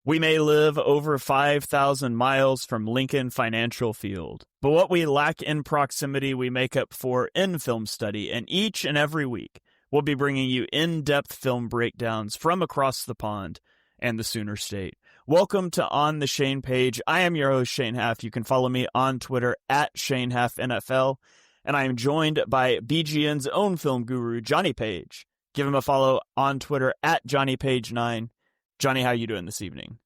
We may live over 5,000 miles from Lincoln Financial Field, but what we lack in proximity we make up for in film study, and each and every week we'll be bringing you in-depth film breakdowns from across the pond and the Sooner State. Welcome to On the Shane Page. I am your host, Shane Haff. You can follow me on Twitter at ShaneHaffNFL, and I am joined by BGN's own film guru, Jonny Page. Give him a follow on Twitter at JohnnyPage9. Jonny, how you doing this evening?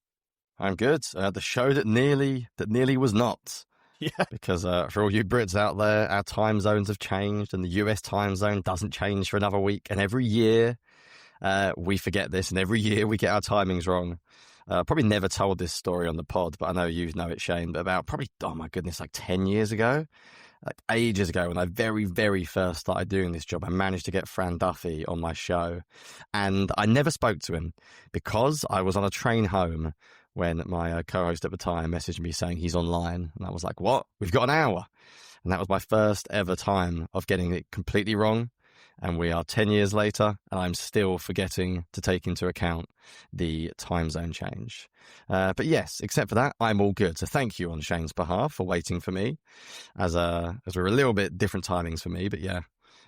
I'm good. The show that nearly was not. Yeah. Because for all you Brits out there, our time zones have changed, and the US time zone doesn't change for another week. And every year we forget this, and every year we get our timings wrong. Probably never told this story on the pod, but I know you know it, Shane. But about probably, oh my goodness, like 10 years ago, like ages ago, when I very, very first started doing this job, I managed to get Fran Duffy on my show. And I never spoke to him because I was on a train home when my co-host at the time messaged me saying he's online. And I was like, what? We've got an hour. And that was my first ever time of getting it completely wrong. And we are 10 years later, and I'm still forgetting to take into account the time zone change. But yes, except for that, I'm all good. So thank you on Shane's behalf for waiting for me, as we're a little bit different timings for me. But yeah,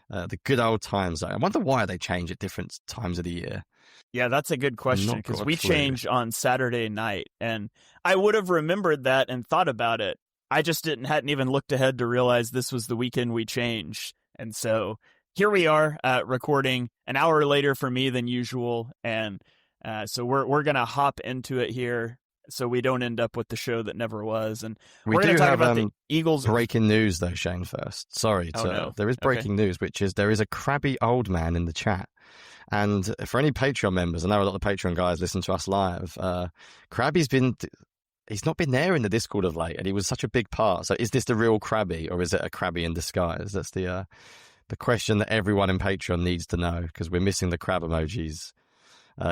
the good old time zone. I wonder why they change at different times of the year. Yeah, that's a good question, because we change on Saturday night, and I would have remembered that and thought about it. I just hadn't even looked ahead to realize this was the weekend we changed. And so here we are, recording an hour later for me than usual, and so we're gonna hop into it here, so we don't end up with the show that never was. And we're going to talk about the Eagles. Breaking news, though, Shane. First, sorry, there is breaking news, which is there is a crabby old man in the chat. And for any Patreon members, I know a lot of the Patreon guys listen to us live. Crabby's he's not been there in the Discord of late, and he was such a big part. So is this the real Crabby, or is it a Crabby in disguise? That's the question that everyone in Patreon needs to know, because we're missing the crab emojis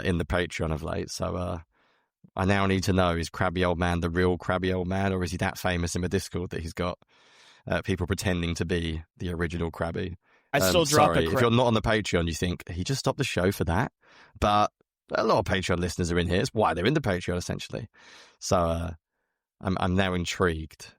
in the Patreon of late. So I now need to know, is Crabby Old Man the real Crabby Old Man, or is he that famous in the Discord that he's got people pretending to be the original Crabby? I still drop if you're not on the Patreon, you think, he just stopped the show for that? But a lot of Patreon listeners are in here. It's why they're in the Patreon, essentially. So I'm now intrigued.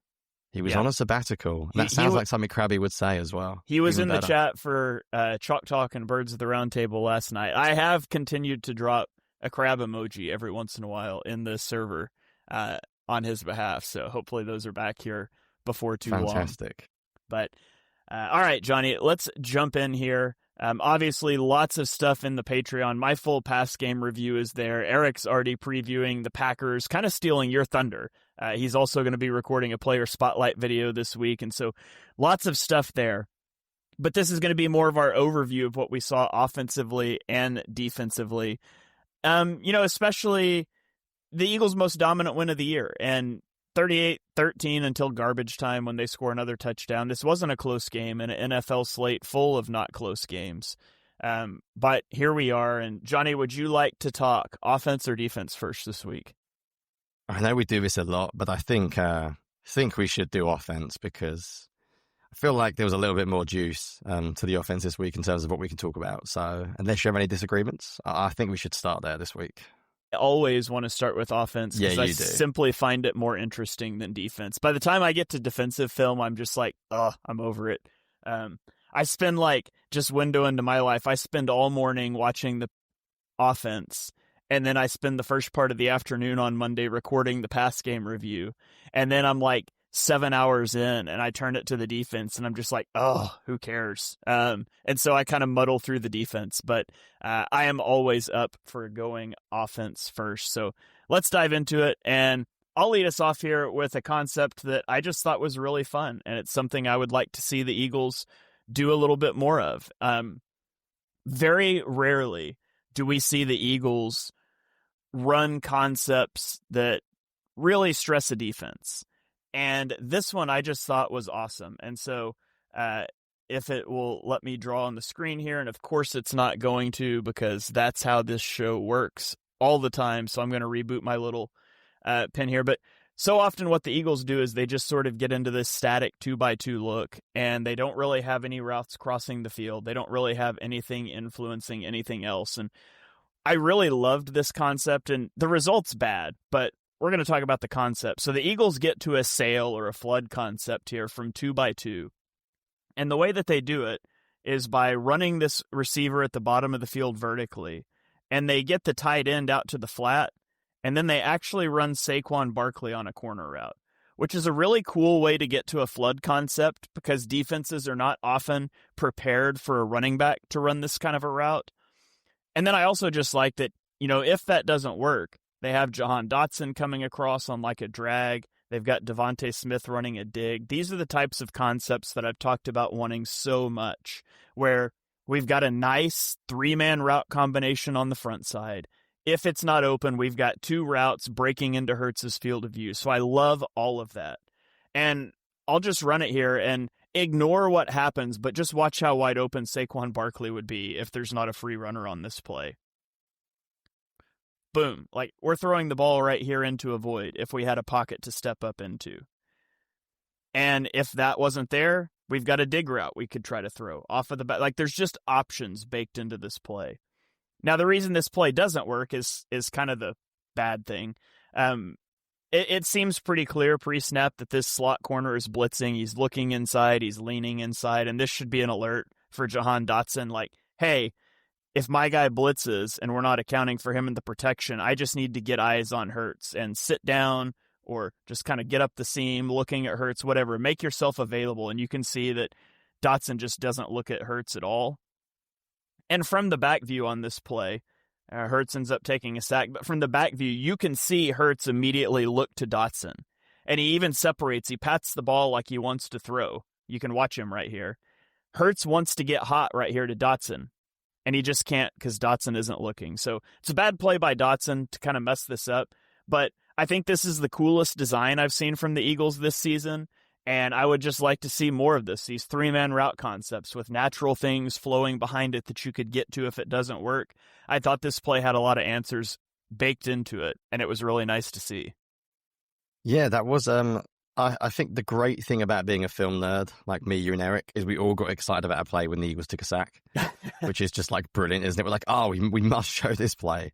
He was on a sabbatical. And that sounds like something Crabby would say as well. He was in the chat for Chalk Talk and Birds of the Round Table last night. I have continued to drop a crab emoji every once in a while in the server on his behalf. So hopefully those are back here before too long. Fantastic. But all right, Jonny, let's jump in here. Obviously, lots of stuff in the Patreon. My full pass game review is there. Eric's already previewing the Packers, kind of stealing your thunder. He's also going to be recording a player spotlight video this week, and so lots of stuff there. But this is going to be more of our overview of what we saw offensively and defensively. Especially the Eagles' most dominant win of the year, and 38-13 until garbage time when they score another touchdown. This wasn't a close game in an NFL slate full of not close games. But here we are. And Jonny, would you like to talk offense or defense first this week? I know we do this a lot, but I think we should do offense, because I feel like there was a little bit more juice to the offense this week in terms of what we can talk about. So unless you have any disagreements, I think we should start there this week. I always want to start with offense, because I simply find it more interesting than defense. By the time I get to defensive film, I'm just like, I'm over it. I spend just window into my life. I spend all morning watching the offense, and then I spend the first part of the afternoon on Monday recording the pass game review. And then I'm 7 hours in, and I turn it to the defense, and I'm just like, who cares? And so I kind of muddle through the defense, but I am always up for going offense first. So let's dive into it, and I'll lead us off here with a concept that I just thought was really fun, and it's something I would like to see the Eagles do a little bit more of. Very rarely do we see the Eagles run concepts that really stress a defense. And this one I just thought was awesome. And so if it will let me draw on the screen here, and of course it's not going to, because that's how this show works all the time. So I'm going to reboot my little pin here. But so often what the Eagles do is they just sort of get into this static 2x2 look, and they don't really have any routes crossing the field. They don't really have anything influencing anything else. And I really loved this concept, and the result's bad, but we're going to talk about the concept. So the Eagles get to a sail or a flood concept here from 2x2. And the way that they do it is by running this receiver at the bottom of the field vertically, and they get the tight end out to the flat, and then they actually run Saquon Barkley on a corner route, which is a really cool way to get to a flood concept because defenses are not often prepared for a running back to run this kind of a route. And then I also just like that, if that doesn't work, they have Jahan Dotson coming across on like a drag. They've got Devontae Smith running a dig. These are the types of concepts that I've talked about wanting so much, where we've got a nice 3-man route combination on the front side. If it's not open, we've got 2 routes breaking into Hurts's field of view. So I love all of that. And I'll just run it here and ignore what happens, but just watch how wide open Saquon Barkley would be if there's not a free runner on this play. Boom. Like, we're throwing the ball right here into a void if we had a pocket to step up into. And if that wasn't there, we've got a dig route we could try to throw off of the back. Like, there's just options baked into this play. Now, the reason this play doesn't work is kind of the bad thing. It seems pretty clear pre-snap that this slot corner is blitzing. He's looking inside. He's leaning inside. And this should be an alert for Jahan Dotson. Like, hey, if my guy blitzes and we're not accounting for him in the protection, I just need to get eyes on Hurts and sit down or just kind of get up the seam, looking at Hurts, whatever. Make yourself available. And you can see that Dotson just doesn't look at Hurts at all. And from the back view on this play, Hurts ends up taking a sack. But from the back view, you can see Hurts immediately look to Dotson. And he even separates. He pats the ball like he wants to throw. You can watch him right here. Hurts wants to get hot right here to Dotson. And he just can't because Dotson isn't looking. So it's a bad play by Dotson to kind of mess this up. But I think this is the coolest design I've seen from the Eagles this season. And I would just like to see more of this, these 3-man route concepts with natural things flowing behind it that you could get to if it doesn't work. I thought this play had a lot of answers baked into it, and it was really nice to see. Yeah, that was, I think the great thing about being a film nerd, like me, you, and Eric, is we all got excited about a play when the Eagles took a sack, which is just like brilliant, isn't it? We're like, oh, we must show this play.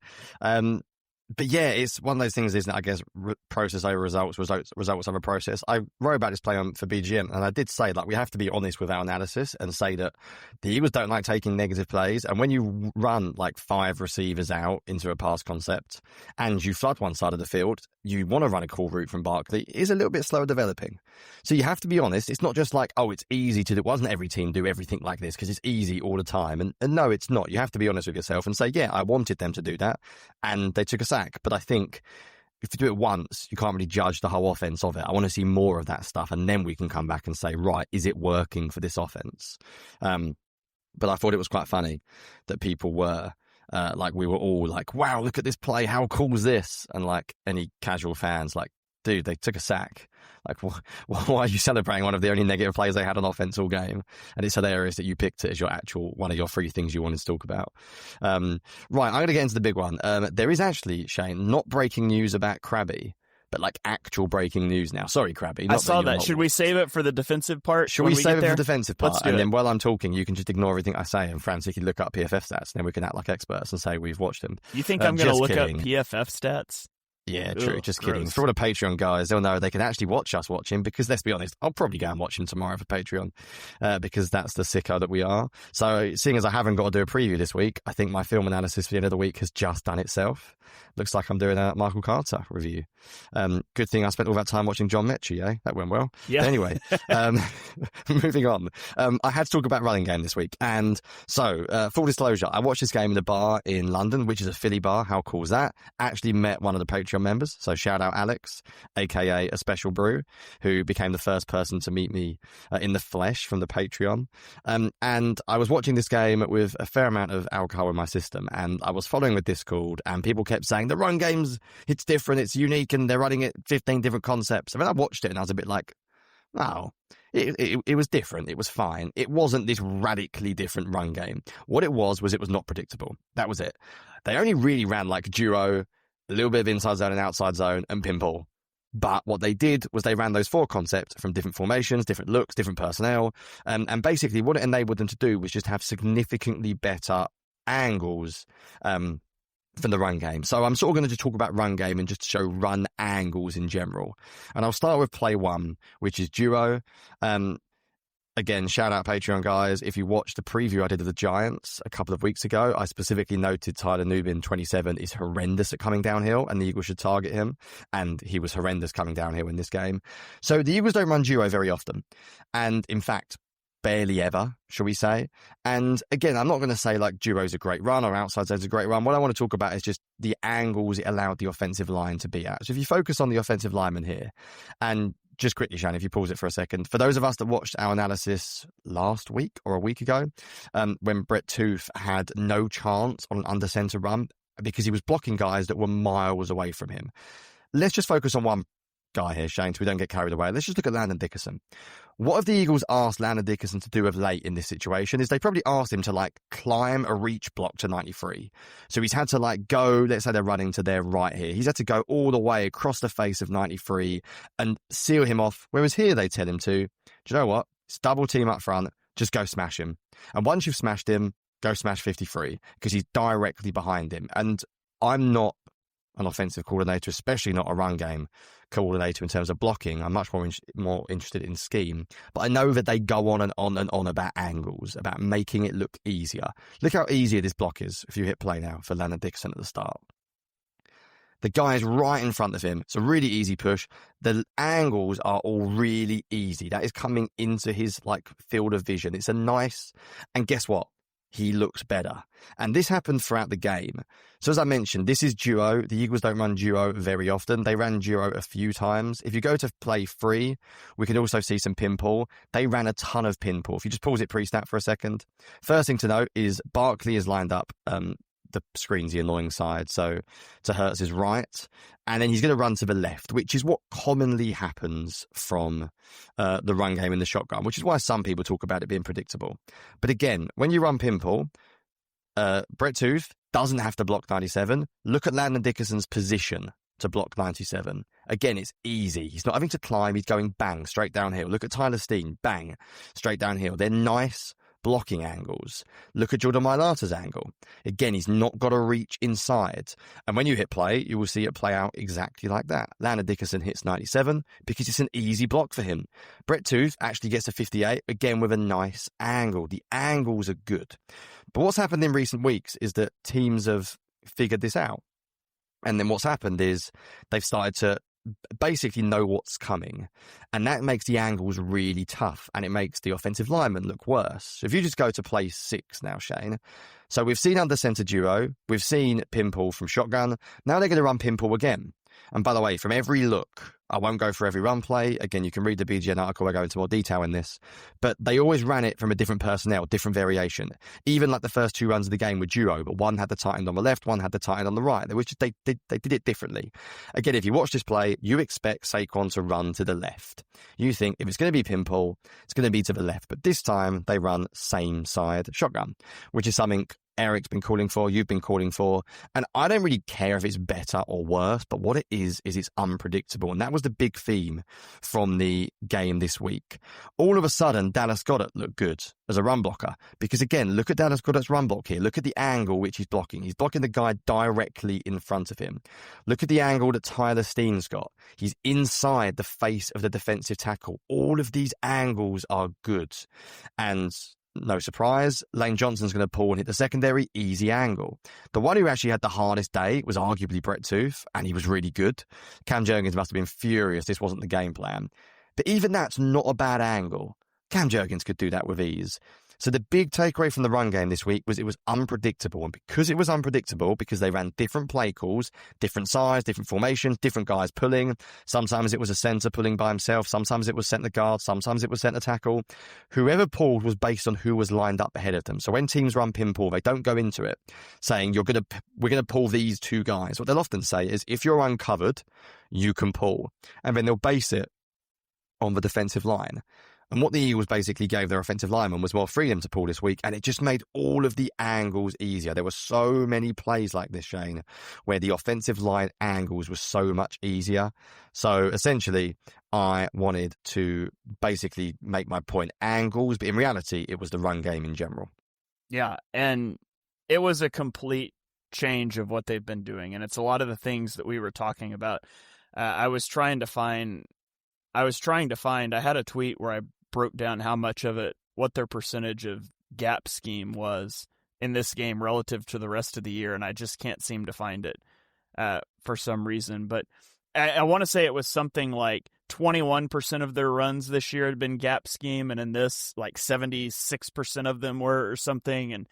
But yeah, it's one of those things, isn't it? I guess process over results over process. I wrote about this play for BGN, and I did say, like, we have to be honest with our analysis and say that the Eagles don't like taking negative plays. And when you run like 5 receivers out into a pass concept and you flood one side of the field, you want to run a cool route from Barkley. It is a little bit slower developing. So you have to be honest. It's not just like, oh, it's easy to do. Wasn't every team do everything like this because it's easy all the time? And no, it's not. You have to be honest with yourself and say, yeah, I wanted them to do that, and they took a sack. But I think if you do it once, you can't really judge the whole offense of it. I want to see more of that stuff, and then we can come back and say, right, is it working for this offense? But I thought it was quite funny that people were like, we were all like, wow, look at this play. How cool is this? And like any casual fans, like, dude, they took a sack. Like, why are you celebrating one of the only negative plays they had on offense all game? And it's hilarious that you picked it as your actual one of your 3 things you wanted to talk about. Right, I'm going to get into the big one. There is actually, Shane, not breaking news about Krabby, but like actual breaking news now. Sorry, Krabby. I saw that. Should we save it for the defensive part? Should we save it for the defensive part? And then while I'm talking, you can just ignore everything I say and frantically look up PFF stats, and then we can act like experts and say we've watched them. You think I'm going to look up PFF stats? Yeah, true. Just kidding. For all the Patreon guys, they'll know they can actually watch us watch him because, let's be honest, I'll probably go and watch him tomorrow for Patreon because that's the sicko that we are. So seeing as I haven't got to do a preview this week, I think my film analysis for the end of the week has just done itself. Looks like I'm doing a Michael Carter review. Good thing I spent all that time watching John Mechie, eh? That went well. Yeah. But anyway, moving on. I had to talk about running game this week. And so, full disclosure, I watched this game in a bar in London, which is a Philly bar. How cool is that? Actually met one of the Patreon members. So shout out Alex, aka A Special Brew, who became the first person to meet me in the flesh from the Patreon. And I was watching this game with a fair amount of alcohol in my system, and I was following the Discord, and people kept saying the run game's, it's different, it's unique, and they're running it 15 different concepts. And then I watched it and I was a bit like, oh, it was different. It was fine. It wasn't this radically different run game. What it was it was not predictable. That was it. They only really ran like duo, a little bit of inside zone and outside zone, and pinball. But what they did was they ran those 4 concepts from different formations, different looks, different personnel. And basically what it enabled them to do was just have significantly better angles from the run game. So I'm sort of going to just talk about run game and just show run angles in general. And I'll start with play one, which is duo. Again, shout out Patreon guys. If you watched the preview I did of the Giants a couple of weeks ago, I specifically noted Tyler Nubin, 27, is horrendous at coming downhill and the Eagles should target him. And he was horrendous coming downhill in this game. So the Eagles don't run duo very often. And in fact, barely ever, shall we say. And again, I'm not going to say like duo's a great run or outside zone's a great run. What I want to talk about is just the angles it allowed the offensive line to be at. So if you focus on the offensive lineman here, and just quickly, Shane, if you pause it for a second, for those of us that watched our analysis last week or a week ago, when Brett Tooth had no chance on an under center run because he was blocking guys that were miles away from him. Let's just focus on one guy here, Shane, so we don't get carried away. Let's just look at Landon Dickerson. What have the Eagles asked Landon Dickerson to do of late in this situation is they probably asked him to like climb a reach block to 93. So he's had to like go, let's say they're running to their right here. He's had to go all the way across the face of 93 and seal him off. Whereas here they tell him to, do you know what? It's double team up front. Just go smash him. And once you've smashed him, go smash 53 because he's directly behind him. And I'm not an offensive coordinator, especially not a run game coordinator in terms of blocking. I'm much more interested in scheme. But I know that they go on and on and on about angles, about making it look easier. Look how easy this block is if you hit play now for Landon Dickerson at the start. The guy is right in front of him. It's a really easy push. The angles are all really easy. That is coming into his like field of vision. It's a nice, and guess what? He looks better. And this happened throughout the game. So as I mentioned, this is duo. The Eagles don't run duo very often. They ran duo a few times. If you go to play 3, we can also see some pinball. They ran a ton of pinball. If you just pause it pre-snap for a second. First thing to note is Barkley is lined up the screen's the annoying side, so to Hurts' right, and then he's going to run to the left, which is what commonly happens from the run game in the shotgun, which is why some people talk about it being predictable. But again, when you run pinball, Brett Tooth doesn't have to block 97. Look at Landon Dickerson's position to block 97. Again, it's easy. He's not having to climb. He's going bang, straight downhill. Look at Tyler Steen, bang, straight downhill. They're nice blocking angles. Look at Jordan Mailata's angle. Again, he's not got to reach inside. And when you hit play, you will see it play out exactly like that. Landon Dickerson hits 97 because it's an easy block for him. Brett Tooth actually gets a 58, again with a nice angle. The angles are good. But what's happened in recent weeks is that teams have figured this out. And then what's happened is they've started to basically know what's coming, and that makes the angles really tough, and it makes the offensive lineman look worse. So if you just go to play 6 now, Shane, so we've seen under center duo, we've seen pinball from shotgun, now they're going to run pinball again. And by the way, from every look, I won't go for every run play. Again, you can read the BGN article. I go into more detail in this. But they always ran it from a different personnel, different variation. Even like the first 2 runs of the game were duo, but one had the tight end on the left, one had the tight end on the right. They did it differently. Again, if you watch this play, you expect Saquon to run to the left. You think if it's going to be pinball, it's going to be to the left. But this time, they run same side shotgun, which is something Eric's been calling for, you've been calling for, and I don't really care if it's better or worse, but what it is it's unpredictable, and that was the big theme from the game this week. All of a sudden, Dallas Goedert looked good as a run blocker, because again, look at Dallas Goedert's run block here. Look at the angle which he's blocking. He's blocking the guy directly in front of him. Look at the angle that Tyler Steen's got. He's inside the face of the defensive tackle. All of these angles are good, and no surprise, Lane Johnson's going to pull and hit the secondary, easy angle. The one who actually had the hardest day was arguably Brett Tooth, and he was really good. Cam Jurgens must have been furious this wasn't the game plan. But even that's not a bad angle. Cam Jurgens could do that with ease. So the big takeaway from the run game this week was it was unpredictable. And because it was unpredictable, because they ran different play calls, different size, different formations, different guys pulling. Sometimes it was a center pulling by himself. Sometimes it was center guard. Sometimes it was center tackle. Whoever pulled was based on who was lined up ahead of them. So when teams run pinball, they don't go into it saying we're going to pull these 2 guys. What they'll often say is if you're uncovered, you can pull. And then they'll base it on the defensive line. And what the Eagles basically gave their offensive lineman was more freedom to pull this week, and it just made all of the angles easier. There were so many plays like this, Shane, where the offensive line angles were so much easier. So essentially, I wanted to basically make my point angles, but in reality, it was the run game in general. Yeah, and it was a complete change of what they've been doing. And it's a lot of the things that we were talking about. I had a tweet where I broke down how much of it, what their percentage of gap scheme was in this game relative to the rest of the year, and I just can't seem to find it for some reason. But I want to say it was something like 21% of their runs this year had been gap scheme, and in this, like 76% of them were or something. And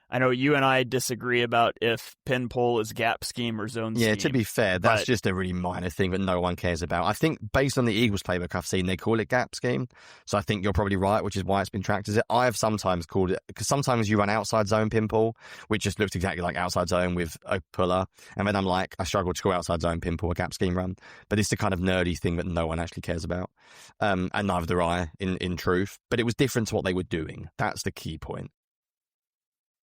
I know you and I disagree about if pin pull is gap scheme or zone scheme. Yeah, to be fair, that's just a really minor thing that no one cares about. I think based on the Eagles playbook I've seen, they call it gap scheme. So I think you're probably right, which is why it's been tracked as it. I have sometimes called it, because sometimes you run outside zone pin pull, which just looks exactly like outside zone with a puller. And then I'm like, I struggle to call outside zone pin pull a gap scheme run. But it's the kind of nerdy thing that no one actually cares about. And neither do I, in truth. But it was different to what they were doing. That's the key point.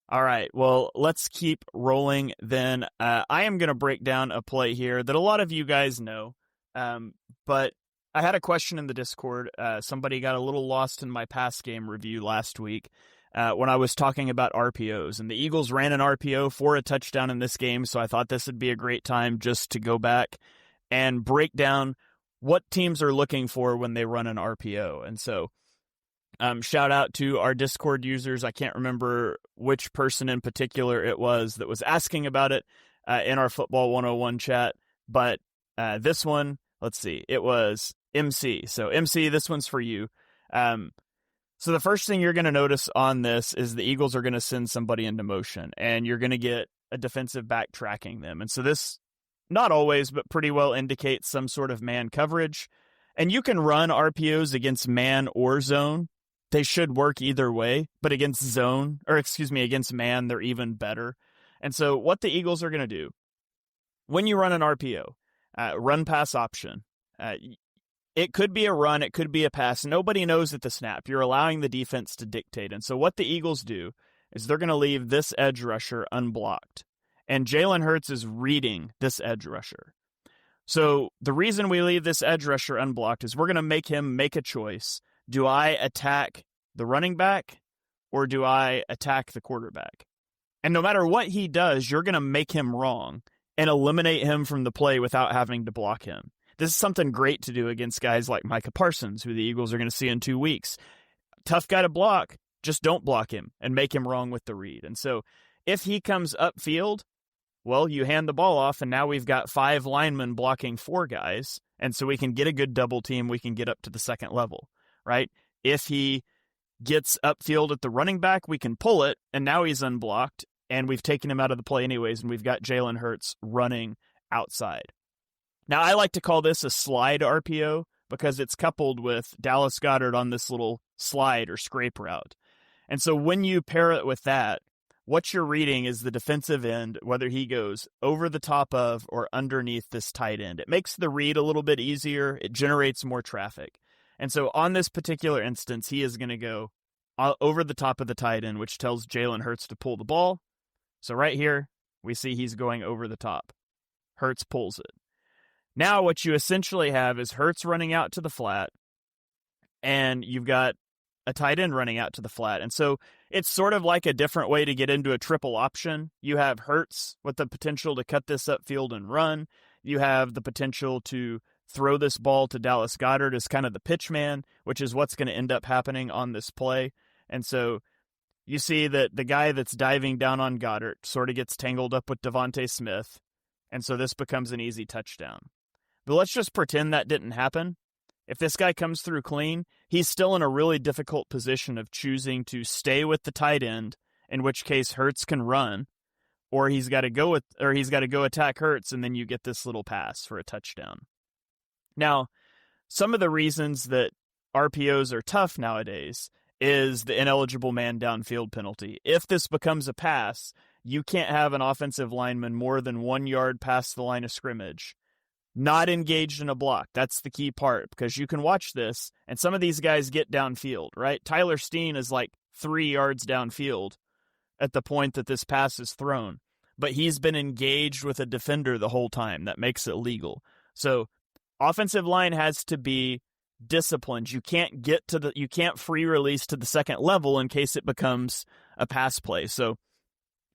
All right, well, let's keep rolling then. I am going to break down a play here that a lot of you guys know, but I had a question in the Discord. Somebody got a little lost in my pass game review last week when I was talking about RPOs, and the Eagles ran an RPO for a touchdown in this game, so I thought this would be a great time just to go back and break down what teams are looking for when they run an RPO. And so shout out to our Discord users. I can't remember which person in particular it was that was asking about it in our Football 101 chat. But this one, let's see, it was MC. So MC, this one's for you. So the first thing you're going to notice on this is the Eagles are going to send somebody into motion, and you're going to get a defensive back tracking them. And so this, not always, but pretty well indicates some sort of man coverage. And you can run RPOs against man or zone. They should work either way, but against against man, they're even better. And so what the Eagles are going to do, when you run an RPO, run pass option, it could be a run, it could be a pass. Nobody knows at the snap. You're allowing the defense to dictate. And so what the Eagles do is they're going to leave this edge rusher unblocked. And Jalen Hurts is reading this edge rusher. So the reason we leave this edge rusher unblocked is we're going to make him make a choice. Do I attack the running back or do I attack the quarterback? And no matter what he does, you're going to make him wrong and eliminate him from the play without having to block him. This is something great to do against guys like Micah Parsons, who the Eagles are going to see in 2 weeks. Tough guy to block, just don't block him and make him wrong with the read. And so if he comes upfield, well, you hand the ball off, and now we've got 5 linemen blocking 4 guys, and so we can get a good double team, we can get up to the second level. Right? If he gets upfield at the running back, we can pull it, and now he's unblocked, and we've taken him out of the play anyways, and we've got Jalen Hurts running outside. Now, I like to call this a slide RPO because it's coupled with Dallas Goedert on this little slide or scrape route. And so when you pair it with that, what you're reading is the defensive end, whether he goes over the top of or underneath this tight end. It makes the read a little bit easier. It generates more traffic. And so on this particular instance, he is going to go over the top of the tight end, which tells Jalen Hurts to pull the ball. So right here, we see he's going over the top. Hurts pulls it. Now what you essentially have is Hurts running out to the flat, and you've got a tight end running out to the flat. And so it's sort of like a different way to get into a triple option. You have Hurts with the potential to cut this upfield and run. You have the potential to throw this ball to Dallas Goedert as kind of the pitch man, which is what's going to end up happening on this play. And so you see that the guy that's diving down on Goedert sort of gets tangled up with Devontae Smith, and so this becomes an easy touchdown. But let's just pretend that didn't happen. If this guy comes through clean, he's still in a really difficult position of choosing to stay with the tight end, in which case Hurts can run, or he's got to go attack Hurts, and then you get this little pass for a touchdown. Now, some of the reasons that RPOs are tough nowadays is the ineligible man downfield penalty. If this becomes a pass, you can't have an offensive lineman more than 1 yard past the line of scrimmage, not engaged in a block. That's the key part, because you can watch this, and some of these guys get downfield, right? Tyler Steen is like 3 yards downfield at the point that this pass is thrown, but he's been engaged with a defender the whole time. That makes it legal. So offensive line has to be disciplined. You can't free release to the second level in case it becomes a pass play. So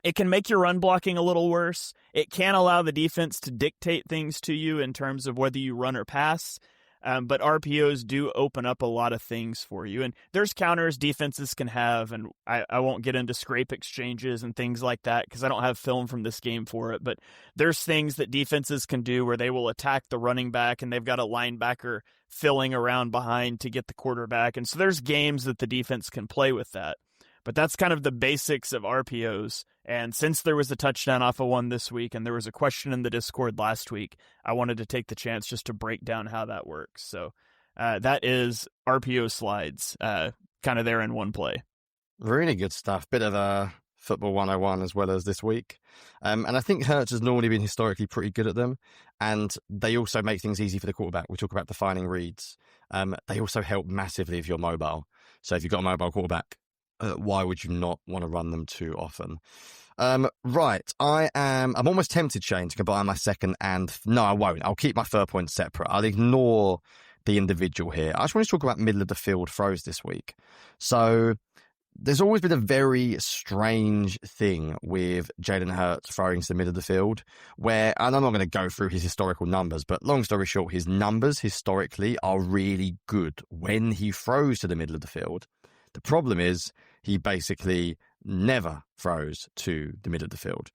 it can make your run blocking a little worse. It can allow the defense to dictate things to you in terms of whether you run or pass. But RPOs do open up a lot of things for you. And there's counters defenses can have, and I won't get into scrape exchanges and things like that because I don't have film from this game for it. But there's things that defenses can do where they will attack the running back and they've got a linebacker filling around behind to get the quarterback. And so there's games that the defense can play with that. But that's kind of the basics of RPOs. And since there was a touchdown off of one this week and there was a question in the Discord last week, I wanted to take the chance just to break down how that works. So that is RPO slides, kind of there in one play. Really good stuff. Bit of a football 101 as well as this week. And I think Hurts has normally been historically pretty good at them. And they also make things easy for the quarterback. We talk about defining reads. They also help massively if you're mobile. So if you've got a mobile quarterback, why would you not want to run them too often? Right, I'm almost tempted, Shane, to combine my second and... No, I won't. I'll keep my third point separate. I'll ignore the individual here. I just want to talk about middle of the field throws this week. So there's always been a very strange thing with Jalen Hurts throwing to the middle of the field where, and I'm not going to go through his historical numbers, but long story short, his numbers historically are really good when he throws to the middle of the field. The problem is he basically never throws to the middle of the field.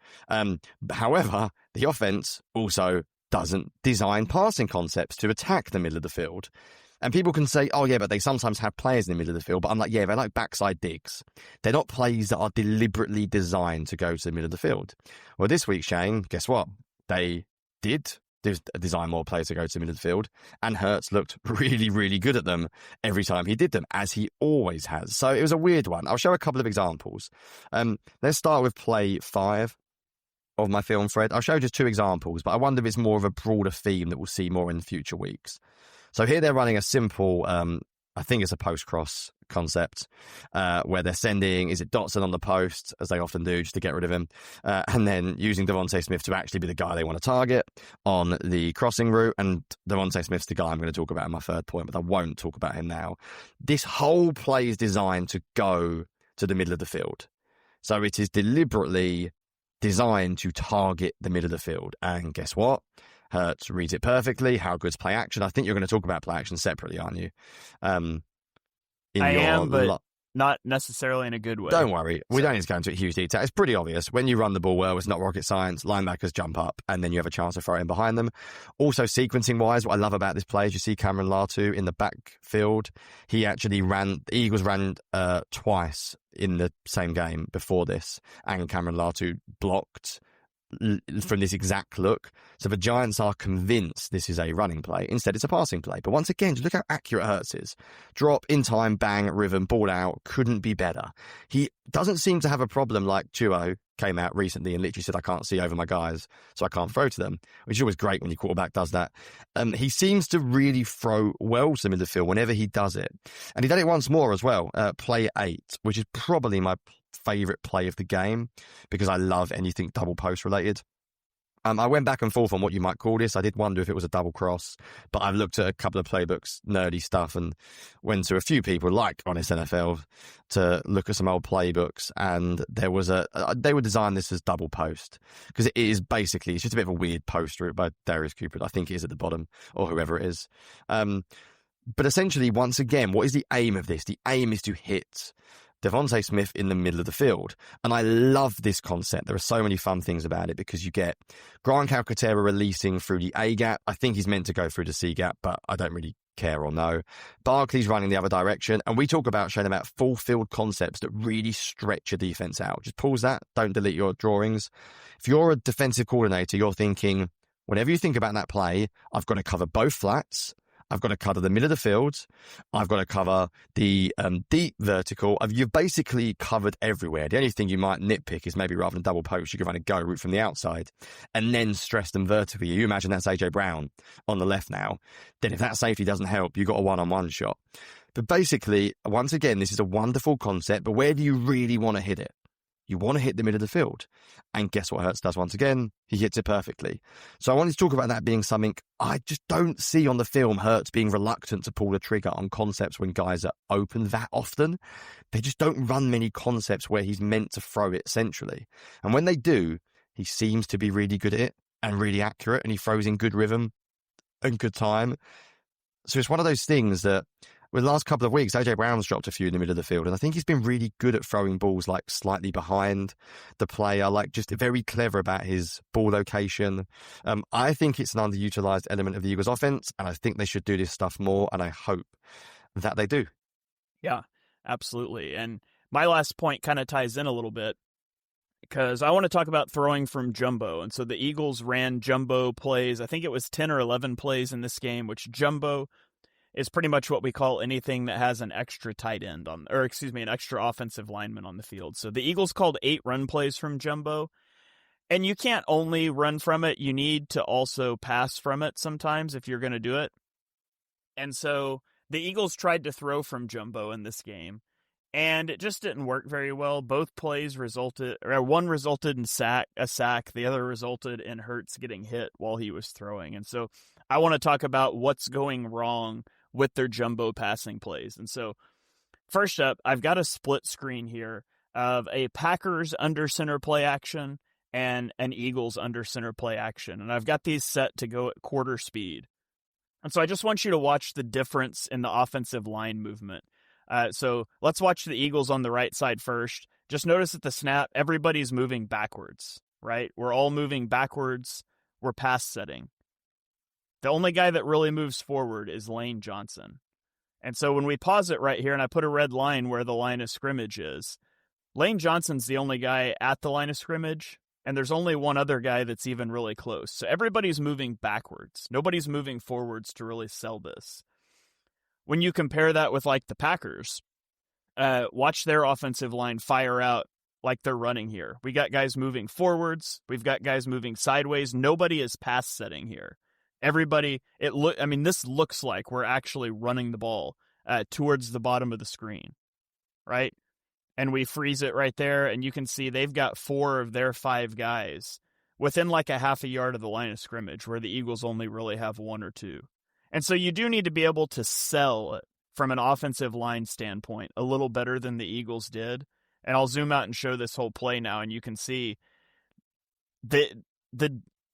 However, the offense also doesn't design passing concepts to attack the middle of the field. And people can say, oh, yeah, but they sometimes have players in the middle of the field. But I'm like, yeah, they're like backside digs. They're not plays that are deliberately designed to go to the middle of the field. Well, this week, Shane, guess what? They did design more plays to go to the middle of the field, and Hurts looked really, really good at them every time he did them, as he always has. So it was a weird one. I'll show a couple of examples. Let's start with play 5 of my film thread. I'll show just 2 examples, but I wonder if it's more of a broader theme that we'll see more in future weeks. So here they're running a simple, I think it's a post-cross concept, where they're sending, is it Dotson on the post, as they often do, just to get rid of him, and then using Devontae Smith to actually be the guy they want to target on the crossing route. And Devontae Smith's the guy I'm going to talk about in my third point, but I won't talk about him now. This whole play is designed to go to the middle of the field. So it is deliberately designed to target the middle of the field. And guess what? Hurts reads it perfectly. How good's play action? I think you're going to talk about play action separately, aren't you? I am, but not necessarily in a good way. Don't worry. We don't need to go into huge detail. It's pretty obvious. When you run the ball well, it's not rocket science. Linebackers jump up, and then you have a chance to throw in behind them. Also, sequencing-wise, what I love about this play is you see Cameron Latu in the backfield. He actually the Eagles ran twice in the same game before this, and Cameron Latu blocked from this exact look. So the Giants are convinced this is a running play. Instead, it's a passing play. But once again, just look how accurate Hurts is. Drop, in time, bang, rhythm, ball out. Couldn't be better. He doesn't seem to have a problem like Chuo came out recently and literally said, I can't see over my guys, so I can't throw to them, which is always great when your quarterback does that. He seems to really throw well to the middle of the field whenever he does it. And he did it once more as well. Play 8, which is probably my favorite play of the game because I love anything double post related. I went back and forth on what you might call this. I did wonder if it was a double cross, but I've looked at a couple of playbooks, nerdy stuff, and went to a few people like Honest NFL to look at some old playbooks, and there was they would design this as double post because it is basically, it's just a bit of a weird post route by Darius Cooper. I think it is at the bottom, or whoever it is. But essentially, once again, what is the aim of this? The aim is to hit Devontae Smith in the middle of the field. And I love this concept. There are so many fun things about it because you get Grant Calcaterra releasing through the A gap. I think he's meant to go through the C gap, but I don't really care or know. Barkley's running the other direction. And we talk about, Shane, about full field concepts that really stretch your defense out. Just pause that. Don't delete your drawings. If you're a defensive coordinator, you're thinking, whenever you think about that play, I've got to cover both flats. I've got to cover the middle of the field. I've got to cover the deep vertical. You've basically covered everywhere. The only thing you might nitpick is maybe rather than double post, you could run a go route from the outside and then stress them vertically. You imagine that's A.J. Brown on the left now. Then if that safety doesn't help, you've got a one-on-one shot. But basically, once again, this is a wonderful concept, but where do you really want to hit it? You want to hit the middle of the field. And guess what Hurts does once again? He hits it perfectly. So I wanted to talk about that being something I just don't see on the film, Hurts being reluctant to pull the trigger on concepts when guys are open that often. They just don't run many concepts where he's meant to throw it centrally. And when they do, he seems to be really good at it and really accurate, and he throws in good rhythm and good time. So it's one of those things that with the last couple of weeks, A.J. Brown's dropped a few in the middle of the field, and I think he's been really good at throwing balls like slightly behind the player, like just very clever about his ball location. I think it's an underutilized element of the Eagles' offense, and I think they should do this stuff more, and I hope that they do. Yeah, absolutely. And my last point kind of ties in a little bit, because I want to talk about throwing from jumbo. And so the Eagles ran jumbo plays. I think it was 10 or 11 plays in this game, which jumbo is pretty much what we call anything that has an extra tight end an extra offensive lineman on the field. So the Eagles called 8 run plays from jumbo, and you can't only run from it. You need to also pass from it sometimes if you're going to do it. And so the Eagles tried to throw from jumbo in this game, and it just didn't work very well. Both plays one resulted in a sack. The other resulted in Hurts getting hit while he was throwing. And so I want to talk about what's going wrong with their jumbo passing plays. And so first up, I've got a split screen here of a Packers under center play action and an Eagles under center play action. And I've got these set to go at quarter speed. And so I just want you to watch the difference in the offensive line movement. So let's watch the Eagles on the right side first. Just notice at the snap, everybody's moving backwards, right? We're all moving backwards. We're pass setting. The only guy that really moves forward is Lane Johnson. And so when we pause it right here and I put a red line where the line of scrimmage is, Lane Johnson's the only guy at the line of scrimmage, and there's only one other guy that's even really close. So everybody's moving backwards. Nobody's moving forwards to really sell this. When you compare that with like the Packers, watch their offensive line fire out like they're running here. We got guys moving forwards. We've got guys moving sideways. Nobody is pass setting here. Everybody, this looks like we're actually running the ball towards the bottom of the screen, right? And we freeze it right there, and you can see they've got 4 of their 5 guys within like a half a yard of the line of scrimmage, where the Eagles only really have 1 or 2. And so you do need to be able to sell it from an offensive line standpoint a little better than the Eagles did. And I'll zoom out and show this whole play now, and you can see the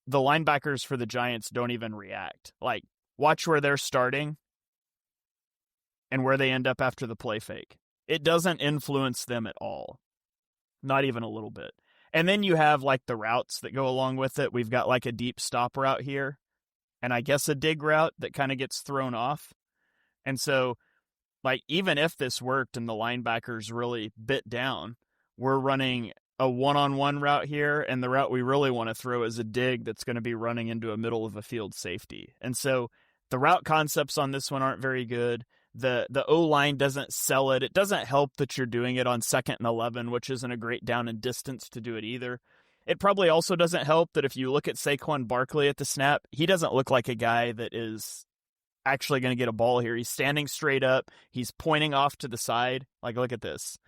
linebackers for the Giants don't even react. Like, watch where they're starting and where they end up after the play fake. It doesn't influence them at all. Not even a little bit. And then you have like the routes that go along with it. We've got like a deep stop route here, and I guess a dig route that kind of gets thrown off. And so, like, even if this worked and the linebackers really bit down, we're running a one-on-one route here, and the route we really want to throw is a dig that's going to be running into a middle of a field safety. And so the route concepts on this one aren't very good. The O-line doesn't sell it. It doesn't help that you're doing it on 2nd and 11, which isn't a great down and distance to do it either. It probably also doesn't help that if you look at Saquon Barkley at the snap, he doesn't look like a guy that is actually going to get a ball here. He's standing straight up. He's pointing off to the side. Like, look at this.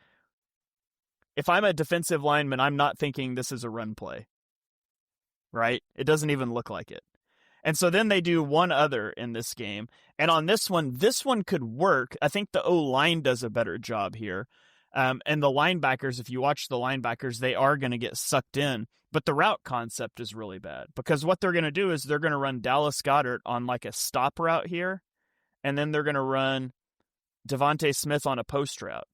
If I'm a defensive lineman, I'm not thinking this is a run play, right? It doesn't even look like it. And so then they do one other in this game. And on this one could work. I think the O-line does a better job here. And the linebackers, if you watch the linebackers, they are going to get sucked in. But the route concept is really bad, because what they're going to do is they're going to run Dallas Goedert on like a stop route here, and then they're going to run Devontae Smith on a post route.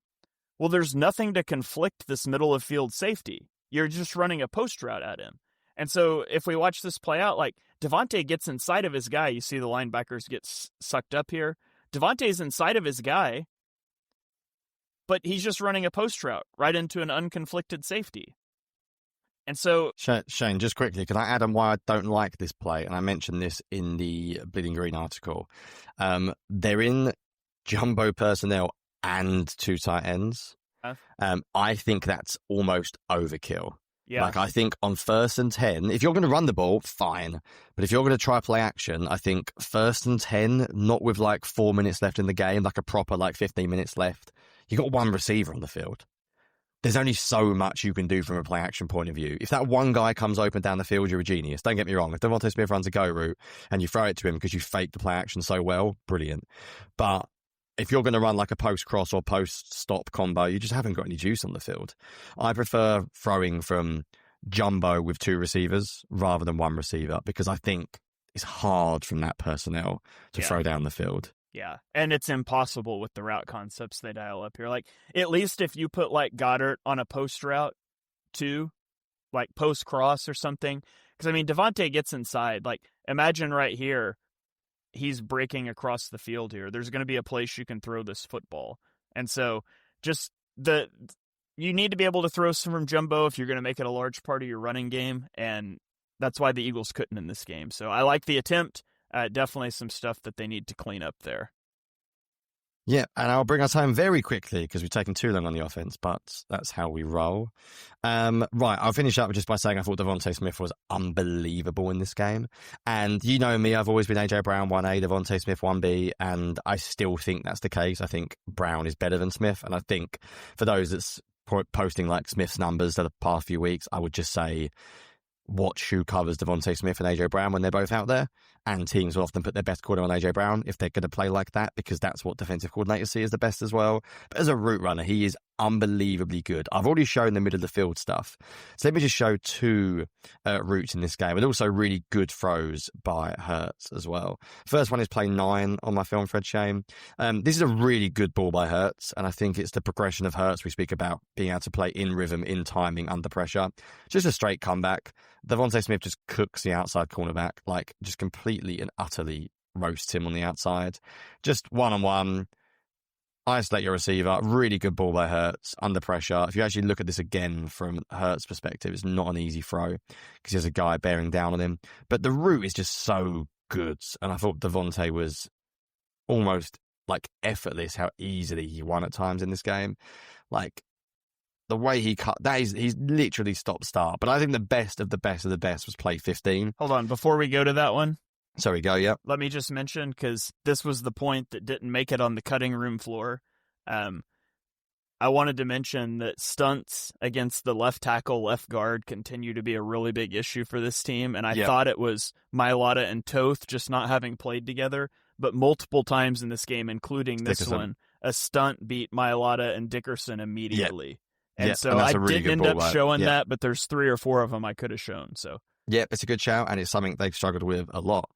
Well, there's nothing to conflict this middle of field safety. You're just running a post route at him. And so if we watch this play out, like Devontae gets inside of his guy. You see the linebackers get sucked up here. Devontae's inside of his guy, but he's just running a post route right into an unconflicted safety. And so, Shane, just quickly, can I add on why I don't like this play? And I mentioned this in the Bleeding Green article. They're in jumbo personnel and 2 tight ends. I think that's almost overkill. Yeah. Like, I think on 1st and 10, if you're going to run the ball, fine. But if you're going to try play action, I think 1st and 10, not with like 4 minutes left in the game, like a proper like 15 minutes left, you got 1 receiver on the field. there's only so much you can do from a play action point of view. If that one guy comes open down the field, you're a genius. Don't get me wrong. If Devontae Smith runs a go route and you throw it to him because you faked the play action so well, brilliant. But if you're going to run like a post cross or post stop combo, you just haven't got any juice on the field. I prefer throwing from jumbo with 2 receivers rather than 1 receiver, because I think it's hard from that personnel to throw down the field. Yeah, and it's impossible with the route concepts they dial up here. Like, at least if you put, like, Goddard on a post route, too, like post cross or something. Because, I mean, Devontae gets inside. Like, imagine right here, he's breaking across the field here. There's going to be a place you can throw this football. And so, just you need to be able to throw some from jumbo if you're going to make it a large part of your running game, and that's why the Eagles couldn't in this game. So I like the attempt. Definitely some stuff that they need to clean up there. Yeah, and I'll bring us home very quickly because we've taken too long on the offense, but that's how we roll. Right, I'll finish up just by saying I thought Devontae Smith was unbelievable in this game. And you know me, I've always been AJ Brown 1A, Devontae Smith 1B, and I still think that's the case. I think Brown is better than Smith, and I think for those that's posting like Smith's numbers for the past few weeks, I would just say watch who covers Devontae Smith and AJ Brown when they're both out there. And teams will often put their best corner on AJ Brown if they're going to play like that, because that's what defensive coordinators see as the best as well. But as a route runner, he is unbelievably good. I've already shown the middle of the field stuff. So let me just show 2 routes in this game, and also really good throws by Hurts as well. First one is play 9 on my film, Fred Shame. This is a really good ball by Hurts, and I think it's the progression of Hurts we speak about, being able to play in rhythm, in timing, under pressure. Just a straight comeback. Devontae Smith just cooks the outside cornerback, like just completely and utterly roasts him on the outside. Just one-on-one, isolate your receiver. Really good ball by Hurts, under pressure. If you actually look at this again from Hurts' perspective, it's not an easy throw because there's a guy bearing down on him. But the route is just so good, and I thought Devontae was almost like effortless how easily he won at times in this game. Like, the way he cut, he's literally stop-start. But I think the best of the best of the best was play 15. Hold on, before we go to that one. Sorry, go, yeah. Let me just mention, because this was the point that didn't make it on the cutting room floor. I wanted to mention that stunts against the left tackle, left guard continue to be a really big issue for this team. And I thought it was Mailata and Toth just not having played together. But multiple times in this game, including this one, a stunt beat Mailata and Dickerson immediately. And so and I really didn't end up showing that, but there's 3 or 4 of them I could have shown. So it's a good shout, and it's something they've struggled with a lot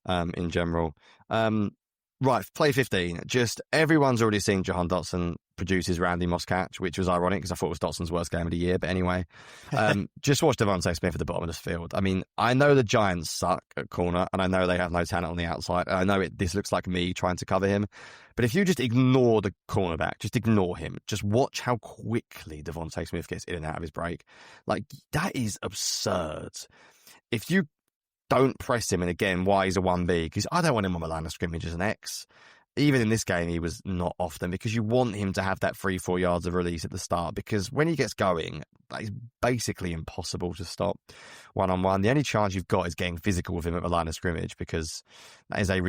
in general. Right, play 15. Just everyone's already seen Jahan Dotson produce his Randy Moss catch, which was ironic because I thought it was Dotson's worst game of the year. But anyway, just watch Devontae Smith at the bottom of this field. I mean, I know the Giants suck at corner, and I know they have no talent on the outside. And I know this looks like me trying to cover him. But if you just ignore the cornerback, just ignore him, just watch how quickly Devontae Smith gets in and out of his break. Like, that is absurd. If you don't press him, and again, why he's a 1B, because I don't want him on the line of scrimmage as an X. Even in this game, he was not often, because you want him to have that 3-4 yards of release at the start, because when he gets going, that is basically impossible to stop one-on-one. The only chance you've got is getting physical with him at the line of scrimmage, because that is a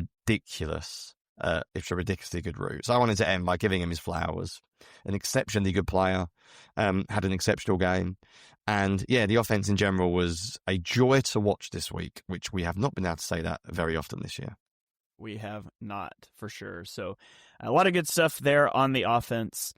it's a ridiculously good route. So I wanted to end by giving him his flowers. An exceptionally good player, had an exceptional game. And yeah, the offense in general was a joy to watch this week, which we have not been able to say that very often this year. We have not, for sure. So a lot of good stuff there on the offense.